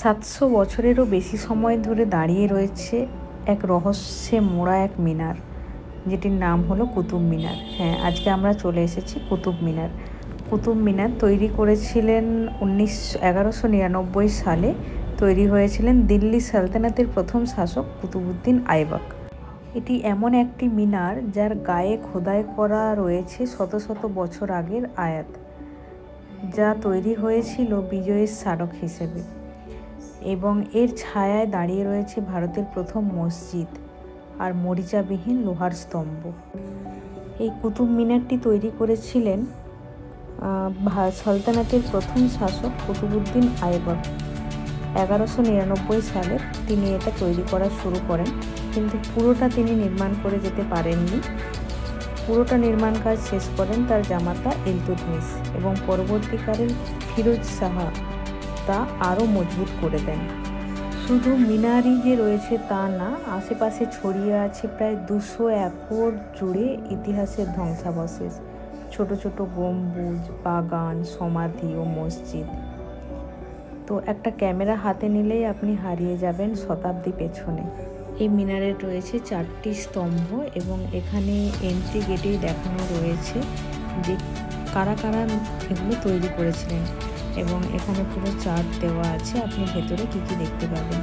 700 বছরেরও বেশি সময় ধরে দাঁড়িয়ে রয়েছে এক রহস্যে মোড়া এক মিনার, যেটির নাম হলো কুতুব মিনার। হ্যাঁ, আজকে আমরা চলে এসেছি কুতুব মিনার। কুতুব মিনার তৈরি করেছিলেন 1199 সালে। তৈরি হয়েছিলেন দিল্লি সালতানাতের প্রথম শাসক কুতুবউদ্দিন আইবক। এটি এমন একটি মিনার যার গায়ে খোদাই করা রয়েছে শত শত বছর আগের আয়াত, যা তৈরি হয়েছিল বিজয়ের স্মারক হিসেবে, এবং এর ছায়ায় দাঁড়িয়ে রয়েছে ভারতের প্রথম মসজিদ আর মরিচাবিহীন লোহার স্তম্ভ। এই কুতুব মিনারটি তৈরি করেছিলেন সালতানাতের প্রথম শাসক কুতুবউদ্দিন আইবক। 1199 সালে তিনি এটা তৈরি করা শুরু করেন, কিন্তু পুরোটা তিনি নির্মাণ করে যেতে পারেননি। পুরোটা নির্মাণ কাজ শেষ করেন তার জামাতা ইলতুৎমিশ, এবং পরবর্তীকালে ফিরোজ শাহ তা আরও মজবুত করে দেন। শুধু মিনারই যে রয়েছে তা না, আশেপাশে ছড়িয়ে আছে প্রায় 200 একর জুড়ে ইতিহাসের ধ্বংসাবশেষ, ছোট ছোট গম্বুজ, বাগান, সমাধি ও মসজিদ। তো একটা ক্যামেরা হাতে নিলেই আপনি হারিয়ে যাবেন শতাব্দী পেছনে। এই মিনারের রয়েছে 4টি স্তম্ভ, এবং এখানে এন্ট্রি গেটেই দেখানো রয়েছে যে কারা কারা এগুলো তৈরি করেছিলেন, এবং এখানে পুরো চার্ট দেওয়া আছে, আপনি ভেতরে কী কী দেখতে পাবেন।